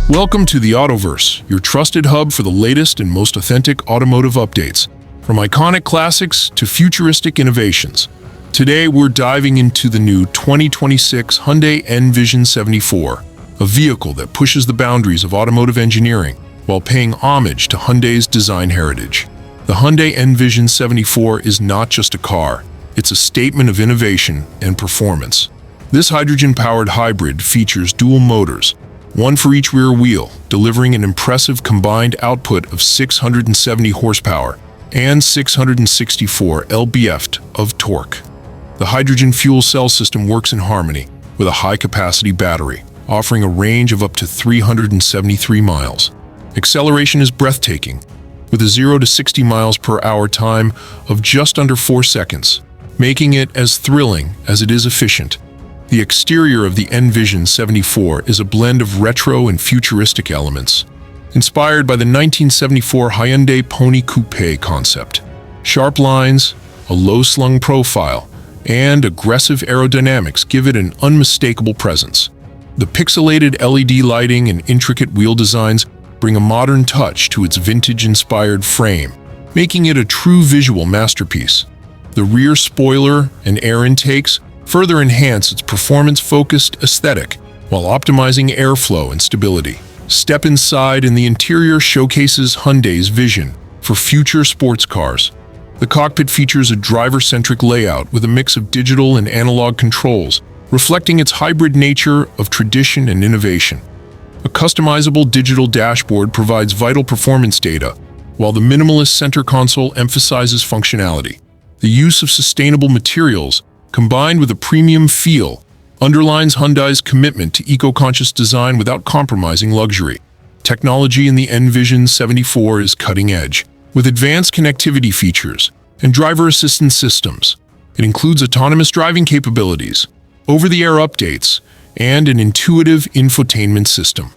Welcome to the Autoverse, your trusted hub for the latest and most authentic automotive updates, from iconic classics to futuristic innovations. Today, we're diving into the new 2026 Hyundai N Vision 74, a vehicle that pushes the boundaries of automotive engineering while paying homage to Hyundai's design heritage. The Hyundai N Vision 74 is not just a car, it's a statement of innovation and performance. This hydrogen-powered hybrid features dual motors, one for each rear wheel, delivering an impressive combined output of 670 horsepower and 664 lb-ft of torque. The hydrogen fuel cell system works in harmony with a high-capacity battery, offering a range of up to 373 miles. Acceleration is breathtaking, with a 0 to 60 miles per hour time of just under 4 seconds, making it as thrilling as it is efficient. The exterior of the N Vision 74 is a blend of retro and futuristic elements, inspired by the 1974 Hyundai Pony Coupe concept. Sharp lines, a low-slung profile, and aggressive aerodynamics give it an unmistakable presence. The pixelated LED lighting and intricate wheel designs bring a modern touch to its vintage-inspired frame, making it a true visual masterpiece. The rear spoiler and air intakes further enhance its performance-focused aesthetic while optimizing airflow and stability. Step inside and the interior showcases Hyundai's vision for future sports cars. The cockpit features a driver-centric layout with a mix of digital and analog controls, reflecting its hybrid nature of tradition and innovation. A customizable digital dashboard provides vital performance data, while the minimalist center console emphasizes functionality. The use of sustainable materials, combined with a premium feel, underlines Hyundai's commitment to eco-conscious design without compromising luxury. Technology in the N Vision 74 is cutting-edge, with advanced connectivity features and driver assistance systems. It includes autonomous driving capabilities, over-the-air updates, and an intuitive infotainment system.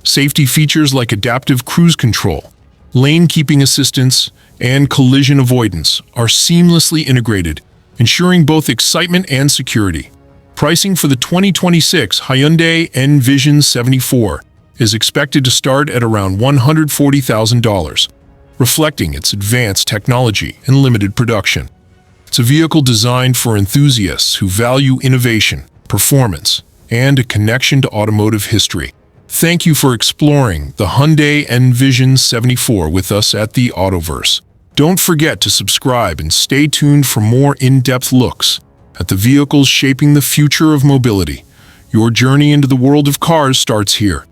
Safety features like adaptive cruise control, lane keeping assistance, and collision avoidance are seamlessly integrated, ensuring both excitement and security. Pricing for the 2026 Hyundai N Vision 74 is expected to start at around $140,000, reflecting its advanced technology and limited production. It's a vehicle designed for enthusiasts who value innovation, performance, and a connection to automotive history. Thank you for exploring the Hyundai N Vision 74 with us at the Autoverse. Don't forget to subscribe and stay tuned for more in-depth looks at the vehicles shaping the future of mobility. Your journey into the world of cars starts here.